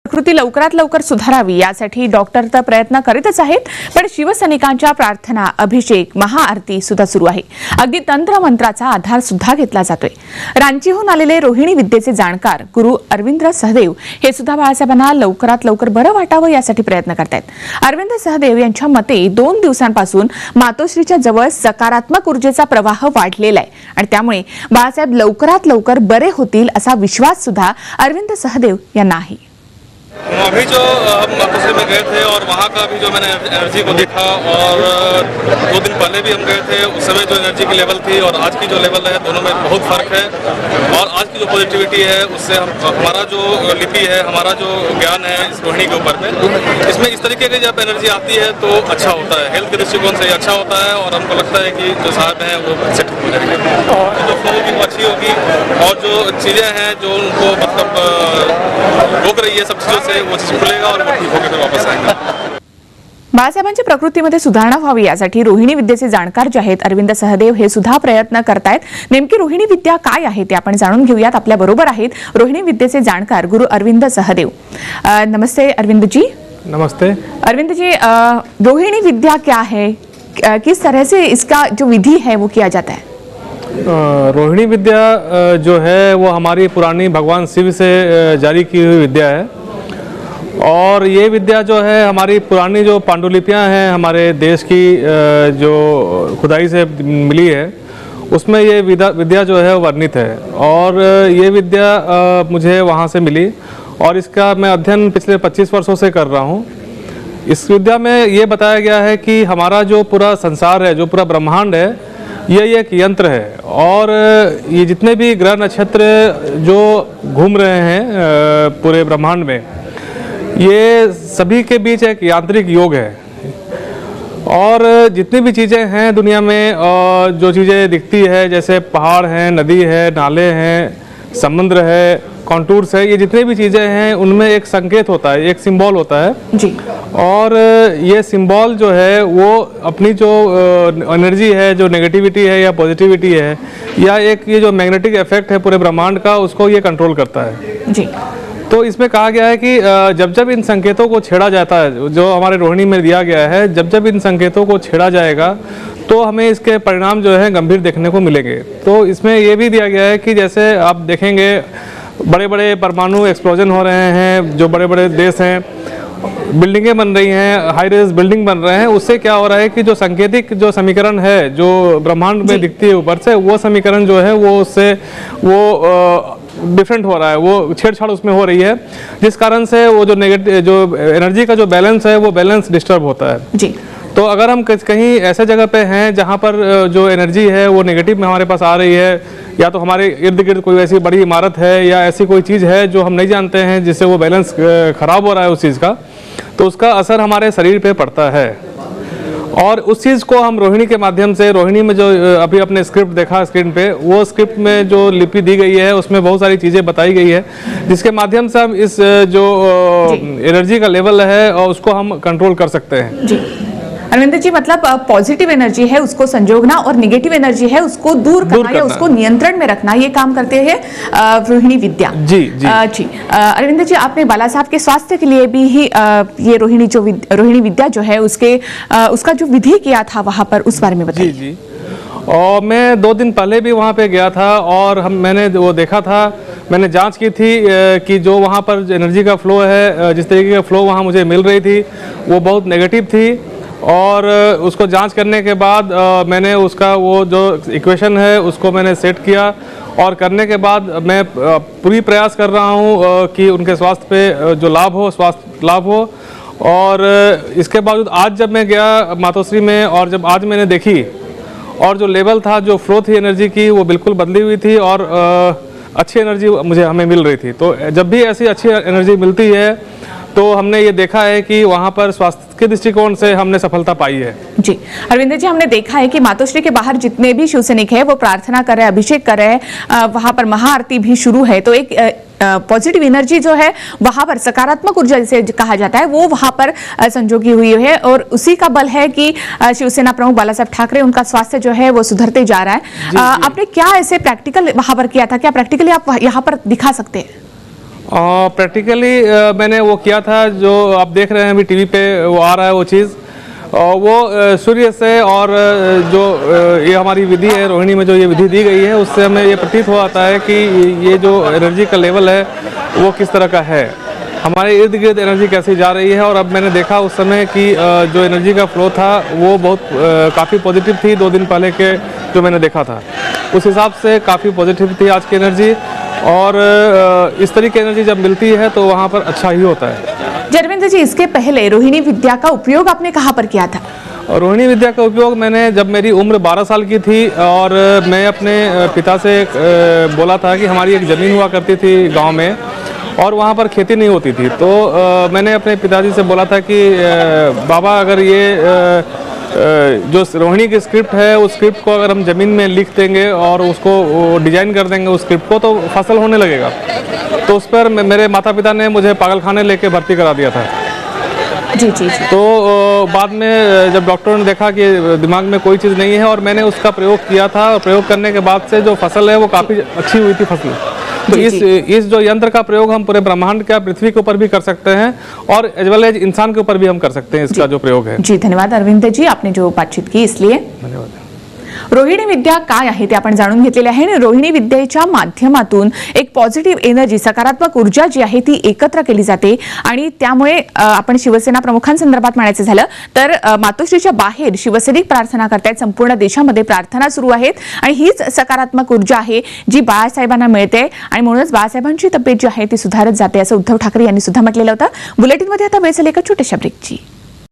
प्रकृती लवकरात लवकर सुधारावी यासाठी डॉक्टर तर प्रयत्न करीतच आहेत, पण शिवसैनिकांच्या प्रार्थना, अभिषेक, महाआरती सुद्धा सुरू आहे. अगदी तंत्रमंत्राचा आधार सुद्धा घेतला जातोय. रांचीहून आलेले रोहिणी विद्येचे जाणकार गुरु अरविंद सहदेव हे सुद्धा बाळासाहेबांना लवकरात लवकर बरं वाटावं यासाठी प्रयत्न करतायत. अरविंद सहदेव यांच्या मते 2 दिवसांपासून मातोश्रीच्या जवळ सकारात्मक ऊर्जेचा प्रवाह वाढलेला आहे आणि त्यामुळे बाळासाहेब लवकरात लवकर बरे होतील असा विश्वास सुद्धा अरविंद सहदेव यांना आहे. अभी जो हम मातोश्री में गए थे और वहाँ का भी जो मैंने एनर्जी को देखा, और 2 दिन पहले भी हम गए थे, उस समय जो एनर्जी की लेवल थी और आज की जो लेवल है दोनों में बहुत फर्क है. और आज की जो पॉजिटिविटी है उससे हमारा जो लिपि है, हमारा जो ज्ञान है इस रोहिणी के ऊपर में, इसमें इस तरीके की जब एनर्जी आती है तो अच्छा होता है, हेल्थ के दृष्टिकोण से अच्छा होता है. और हमको लगता है कि जो साहब हैं वो अच्छे ठीक हो जाएंगे, जो फ्लो होगी वो अच्छी होगी, और जो चीज़ें हैं जो उनको मतलब रोक रही है सब चीज़ों से, वो चीज़ खुलेगा और वो ठीक होकर फिर वापस आएंगे. बाळासाहेबांच्या प्रकृतीमध्ये सुधारणा व्हावी यासाठी रोहिणी विद्येचे जाणकार जे आहेत अरविंद सहदेव हे सुद्धा प्रयत्न करतायत. नेमकी रोहिणी विद्या काय आहे ते आपण जाणून घेऊयात. आपल्या बरोबर आहेत रोहिणी विद्येचे जाणकार गुरु अरविंद सहदेव. नमस्ते अरविंद जी. नमस्ते अरविंद जी, रोहिणी विद्या क्या है, किस तरह से इसका जो विधि है वो किया जाता है? रोहिणी विद्या जो है वो हमारी पुरानी भगवान शिव से जारी की हुई विद्या है. और ये विद्या जो है हमारी पुरानी जो पांडुलिपियां हैं हमारे देश की जो खुदाई से मिली है उसमें ये विद्या जो है वर्णित है. और ये विद्या मुझे वहाँ से मिली और इसका मैं अध्ययन पिछले 25 वर्षों से कर रहा हूँ. इस विद्या में ये बताया गया है कि हमारा जो पूरा संसार है, जो पूरा ब्रह्मांड है, ये एक यंत्र है. और ये जितने भी ग्रह नक्षत्र जो घूम रहे हैं पूरे ब्रह्मांड में, ये सभी के बीच एक यांत्रिक योग है. और जितनी भी चीज़ें हैं दुनिया में, और जो चीज़ें दिखती है जैसे पहाड़ हैं, नदी है, नाले हैं, समुद्र है, कॉन्टूर्स है, ये जितनी भी चीज़ें हैं उनमें एक संकेत होता है, एक सिंबल होता है जी. और ये सिंबल जो है वो अपनी जो एनर्जी है, जो नेगेटिविटी है या पॉजिटिविटी है, या एक ये जो मैग्नेटिक इफेक्ट है पूरे ब्रह्मांड का, उसको ये कंट्रोल करता है जी. तो इसमें कहा गया है कि जब जब इन संकेतों को छेड़ा जाता है, जो हमारे रोहिणी में दिया गया है, जब जब इन संकेतों को छेड़ा जाएगा तो हमें इसके परिणाम जो है गंभीर देखने को मिलेंगे. तो इसमें ये भी दिया गया है कि जैसे आप देखेंगे बड़े बड़े परमाणु एक्सप्लोजन हो रहे हैं, जो बड़े बड़े देश हैं, बिल्डिंगें बन रही हैं, हाई राइज बिल्डिंग बन रहे हैं, उससे क्या हो रहा है कि जो सांकेतिक जो समीकरण है जो ब्रह्मांड में दिखती है ऊपर से, वो समीकरण जो है वो उससे वो डिफरेंट हो रहा है, वो छेड़छाड़ उसमें हो रही है, जिस कारण से वो जो नेगेटिव जो एनर्जी का जो बैलेंस है वो बैलेंस डिस्टर्ब होता है जी. तो अगर हम कहीं ऐसे जगह पे हैं जहाँ पर जो एनर्जी है वो नेगेटिव में हमारे पास आ रही है, या तो हमारे इर्द गिर्द कोई ऐसी बड़ी इमारत है या ऐसी कोई चीज़ है जो हम नहीं जानते हैं जिससे वो बैलेंस ख़राब हो रहा है उस चीज़ का, तो उसका असर हमारे शरीर पे पड़ता है. और उस चीज़ को हम रोहिणी के माध्यम से, रोहिणी में जो अभी अपने स्क्रिप्ट देखा स्क्रीन पे, वो स्क्रिप्ट में जो लिपि दी गई है उसमें बहुत सारी चीज़ें बताई गई है, जिसके माध्यम से हम इस जो एनर्जी का लेवल है और उसको हम कंट्रोल कर सकते हैं. जी. अरविंद जी, मतलब पॉजिटिव एनर्जी है उसको संजोगना और निगेटिव एनर्जी है उसको दूर करना या उसको नियंत्रण में रखना, ये काम करते हैं रोहिणी विद्या. जी जी. जी. अरविंद जी, आपने बाला साहब के स्वास्थ्य के लिए भी ही ये रोहिणी विद्या जो है उसका जो विधि किया था वहां पर, उस बारे में बताइए. जी जी. और मैं 2 दिन पहले भी वहाँ पे गया था और मैंने वो देखा था, मैंने जांच की थी कि जो वहाँ पर एनर्जी का फ्लो है, जिस तरीके का फ्लो वहाँ मुझे मिल रही थी वो बहुत नेगेटिव थी. और उसको जांच करने के बाद मैंने उसका वो जो इक्वेशन है उसको मैंने सेट किया, और करने के बाद मैं पूरी प्रयास कर रहा हूँ कि उनके स्वास्थ्य पे जो लाभ हो, स्वास्थ्य लाभ हो. और इसके बावजूद आज जब मैं गया मातोश्री में, और जब आज मैंने देखी, और जो लेवल था, जो फ्लो थी एनर्जी की, वो बिल्कुल बदली हुई थी और अच्छी एनर्जी हमें मिल रही थी. तो जब भी ऐसी अच्छी एनर्जी मिलती है तो हमने ये देखा है कि वहाँ पर स्वास्थ्य के दृष्टिकोण से हमने सफलता पाई है. जी. अरविंद जी, हमने देखा है कि मातोश्री के बाहर जितने भी शिवसैनिक हैं वो प्रार्थना कर रहे हैं, अभिषेक कर रहे हैं, वहाँ पर महाआरती भी शुरू है. तो एक पॉजिटिव एनर्जी जो है वहां पर, सकारात्मक ऊर्जा जिसे कहा जाता है, वो वहां पर संजोगी हुई है, और उसी का बल है कि शिवसेना प्रमुख बाला साहब ठाकरे, उनका स्वास्थ्य जो है वो सुधरते जा रहा है. आपने क्या ऐसे प्रैक्टिकल वहां पर किया था, क्या प्रैक्टिकली आप यहाँ पर दिखा सकते हैं? प्रैक्टिकली मैंने वो किया था, जो आप देख रहे हैं अभी टीवी पे वो आ रहा है वो चीज़। वो सूर्य से और जो ये हमारी विधि है, रोहिणी में जो ये विधि दी गई है, उससे हमें ये प्रतीत हो आता है कि ये जो एनर्जी का लेवल है वो किस तरह का है, हमारे इर्द गिर्द एनर्जी कैसी जा रही है। और अब मैंने देखा उस समय कि जो एनर्जी का फ्लो था वो बहुत काफ़ी पॉजिटिव थी 2 दिन पहले के जो मैंने देखा था, उस हिसाब से काफ़ी पॉजिटिव थी आज की एनर्जी। और इस तरह की एनर्जी जब मिलती है तो वहाँ पर अच्छा ही होता है। अरविंद जी, इसके पहले रोहिणी विद्या का उपयोग आपने कहाँ पर किया था? रोहिणी विद्या का उपयोग मैंने, जब मेरी उम्र 12 साल की थी और मैं अपने पिता से बोला था कि हमारी एक ज़मीन हुआ करती थी गांव में और वहाँ पर खेती नहीं होती थी, तो मैंने अपने पिताजी से बोला था कि बाबा, अगर ये जो रोहिणी की स्क्रिप्ट है उस स्क्रिप्ट को अगर हम ज़मीन में लिख देंगे और उसको डिजाइन कर देंगे उस स्क्रिप्ट को, तो फसल होने लगेगा। तो उस पर मेरे माता पिता ने मुझे पागलखाने लेके भर्ती करा दिया था। जी जी जी। तो बाद में जब डॉक्टरों ने देखा कि दिमाग में कोई चीज़ नहीं है, और मैंने उसका प्रयोग किया था, और प्रयोग करने के बाद से जो फसल है वो काफ़ी अच्छी हुई थी फसल। तो इस जो यंत्र का प्रयोग हम पूरे ब्रह्मांड का, पृथ्वी के ऊपर भी कर सकते हैं और एज वेल एज इंसान के ऊपर भी हम कर सकते हैं इसका जो प्रयोग है। जी, धन्यवाद अरविंद जी, आपने जो बातचीत की इसलिए। धन्यवाद। रोहिणी विद्या काय आहे ते आपण जाणून घेतलेले आहे आणि रोहिणी विद्येच्या माध्यमातून एक पॉझिटिव्ह एनर्जी, सकारात्मक ऊर्जा जी आहे ती एकत्र केली जाते आणि त्यामुळे आपण शिवसेना प्रमुखांसंदर्भात म्हणायचं झालं तर मातोश्रीच्या बाहेर शिवसैनिक प्रार्थना करतायत, संपूर्ण देशामध्ये प्रार्थना सुरू आहेत आणि हीच सकारात्मक ऊर्जा आहे जी बाळासाहेबांना मिळते आणि म्हणूनच बाळासाहेबांची तब्येत जी आहे ती सुधारत जाते असं उद्धव ठाकरे यांनी सुद्धा म्हटलेलं होतं। बुलेटिनमध्ये आता वेळ झाली एका छोट्याशा ब्रेकची।